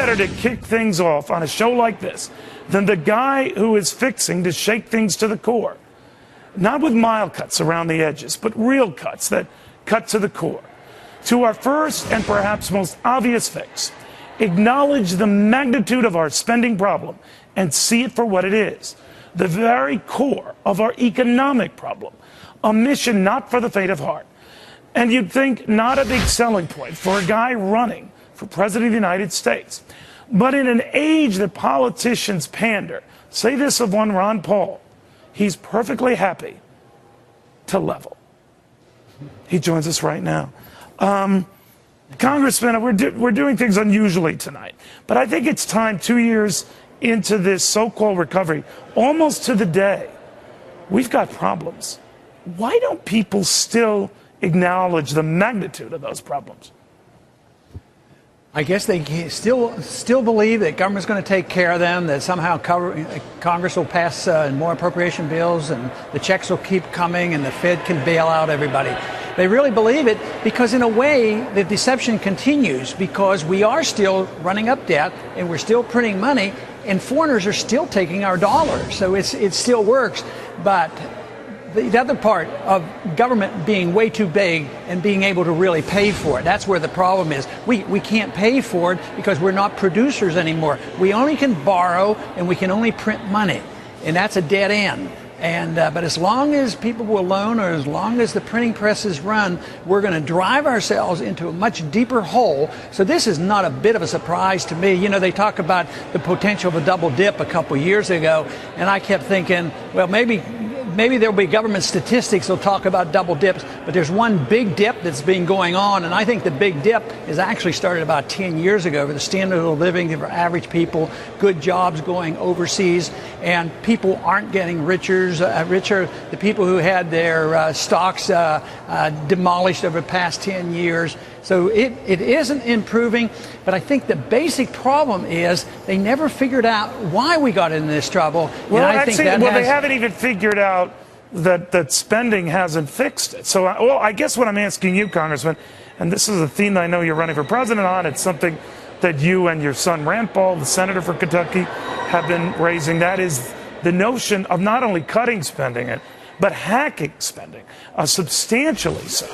better to kick things off on a show like this than the guy who is fixing to shake things to the core. Not with mild cuts around the edges, but real cuts that cut to the core. To our first and perhaps most obvious fix, acknowledge the magnitude of our spending problem and see it for what it is, the very core of our economic problem, a mission not for the faint of heart. And you'd think not a big selling point for a guy running for president of the United States. But in an age that politicians pander, say this of one Ron Paul, he's perfectly happy to level. He joins us right now. Congressman, we're doing things unusually tonight, but I think it's time, 2 years into this so-called recovery, almost to the day, we've got problems. Why don't people still acknowledge the magnitude of those problems? I guess they still believe that government's going to take care of them, that somehow Congress will pass more appropriation bills and the checks will keep coming and the Fed can bail out everybody. They really believe it because, in a way, the deception continues because we are still running up debt and we're still printing money and foreigners are still taking our dollars. So it still works. But the other part of government being way too big and being able to really pay for it, that's where the problem is. We can't pay for it because we're not producers anymore. We only can borrow and we can only print money, and that's a dead end. But as long as people will loan or as long as the printing presses run, we're going to drive ourselves into a much deeper hole. So this is not a bit of a surprise to me. You know, they talk about the potential of a double dip a couple years ago, and I kept thinking, well, maybe there'll be government statistics that'll talk about double dips, but there's one big dip that's been going on, and I think the big dip is actually started about 10 years ago for the standard of living for average people, good jobs going overseas, and people aren't getting richer. The people who had their stocks demolished over the past 10 years. So it isn't improving, but I think the basic problem is they never figured out why we got into this trouble. Well, they haven't even figured out that spending hasn't fixed it. So, I guess what I'm asking you, Congressman, and this is a theme that I know you're running for president on, it's something that you and your son Rand Paul, the senator for Kentucky, have been raising. That is the notion of not only cutting spending, but hacking spending, substantially so.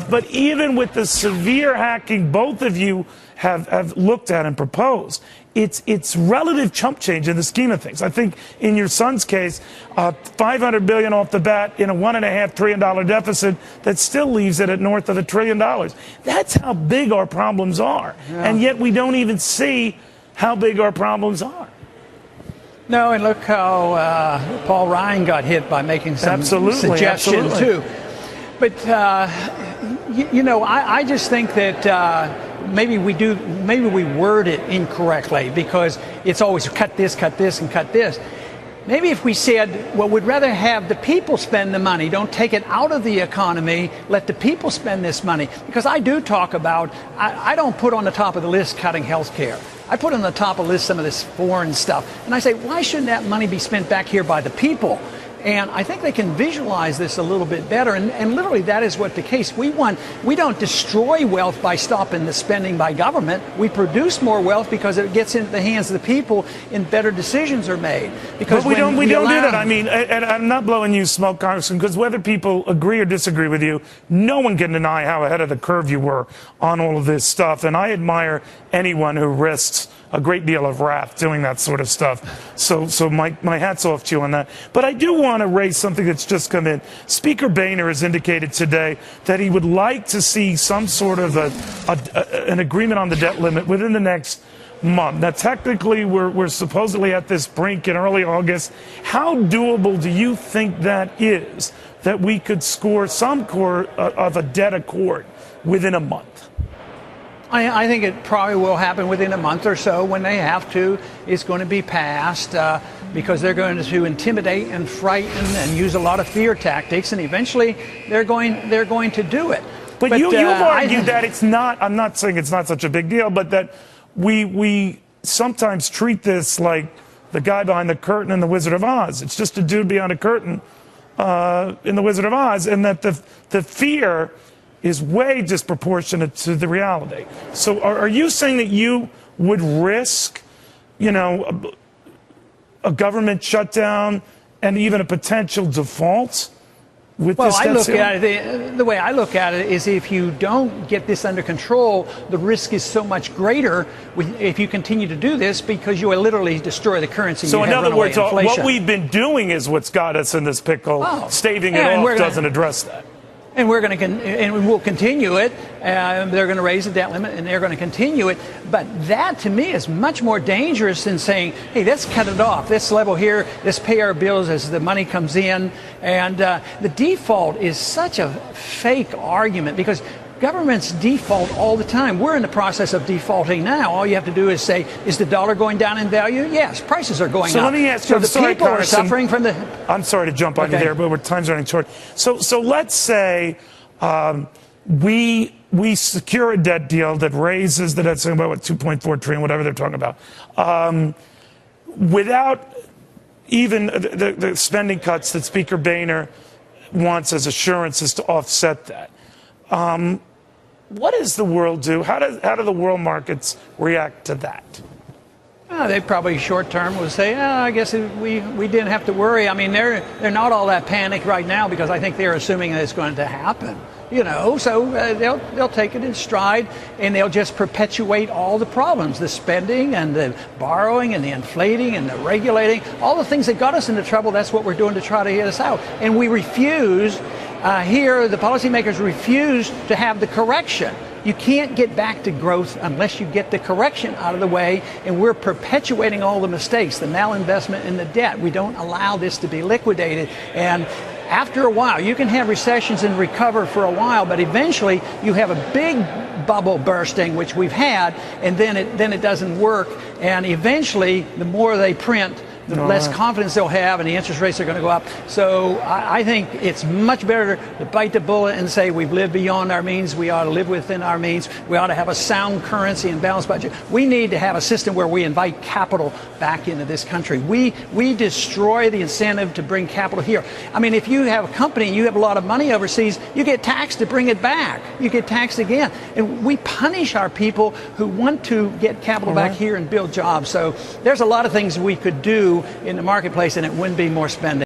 But even with the severe hacking both of you have looked at and proposed, it's relative chump change in the scheme of things. I think in your son's case, $500 billion off the bat in a $1.5 trillion deficit that still leaves it at north of $1 trillion. That's how big our problems are. Yeah. And yet we don't even see how big our problems are. No, and look how Paul Ryan got hit by making some suggestions too. But you know, I just think that maybe we word it incorrectly because it's always cut this, and cut this. Maybe if we said, well, we'd rather have the people spend the money, don't take it out of the economy, let the people spend this money. Because I do talk about, I don't put on the top of the list cutting health care. I put on the top of the list some of this foreign stuff. And I say, why shouldn't that money be spent back here by the people? And I think they can visualize this a little bit better. And literally, that is what the case. We don't destroy wealth by stopping the spending by government. We produce more wealth because it gets into the hands of the people and better decisions are made. Because but we don't do that. I mean, and I'm not blowing you smoke, Congressman, because whether people agree or disagree with you, no one can deny how ahead of the curve you were on all of this stuff. And I admire anyone who risks a great deal of wrath doing that sort of stuff. So my hat's off to you on that. But I do want to raise something that's just come in. Speaker Boehner has indicated today that he would like to see some sort of an agreement on the debt limit within the next month. Now, technically, we're supposedly at this brink in early August. How doable do you think that is, that we could score some of a debt accord within a month? I think it probably will happen within a month or so. When they have to, it's going to be passed because they're going to intimidate and frighten and use a lot of fear tactics, and eventually they're going to do it. But you've argued that it's not. I'm not saying it's not such a big deal, but that we sometimes treat this like the guy behind the curtain in The Wizard of Oz. It's just a dude behind a curtain in The Wizard of Oz, and that the fear is way disproportionate to the reality. So are you saying that you would risk, a government shutdown and even a potential default with well, this I debt look ceiling? at it, the way I look at it is if you don't get this under control, the risk is so much greater if you continue to do this because you will literally destroy the currency. So you in have other runaway words, inflation. what we've been doing is what's got us in this pickle. Oh. Staving Yeah, it and off we're gonna- doesn't address that. And we're going to, and we'll continue it. They're going to raise the debt limit, and they're going to continue it. But that, to me, is much more dangerous than saying, "Hey, let's cut it off. This level here, let's pay our bills as the money comes in." And the default is such a fake argument because governments default all the time. We're in the process of defaulting now. All you have to do is say, "Is the dollar going down in value?" Yes, prices are going up. So let me ask you, So I'm the sorry, people are Congressman. suffering from the. I'm sorry to jump on you Okay. there, but time's running short. So let's say we secure a debt deal that raises the debt ceiling by what, 2.4 trillion, whatever they're talking about, without even the spending cuts that Speaker Boehner wants as assurances to offset that. What does the world do? How do the world markets react to that? They probably short term would say, I guess we didn't have to worry. I mean, they're not all that panicked right now because I think they're assuming that it's going to happen. So they'll take it in stride and they'll just perpetuate all the problems, the spending and the borrowing and the inflating and the regulating, all the things that got us into trouble. That's what we're doing to try to get us out. And we refuse. Here, the policymakers refuse to have the correction. You can't get back to growth unless you get the correction out of the way, and we're perpetuating all the mistakes, the malinvestment and the debt. We don't allow this to be liquidated. And after a while, you can have recessions and recover for a while, but eventually you have a big bubble bursting, which we've had, and then it doesn't work. And eventually, the more they print, the less confidence they'll have, and the interest rates are going to go up. So I think it's much better to bite the bullet and say we've lived beyond our means. We ought to live within our means. We ought to have a sound currency and balanced budget. We need to have a system where we invite capital back into this country. We destroy the incentive to bring capital here. I mean, if you have a company and you have a lot of money overseas, you get taxed to bring it back. You get taxed again. And we punish our people who want to get capital back here and build jobs. So there's a lot of things we could do in the marketplace, and it wouldn't be more spending.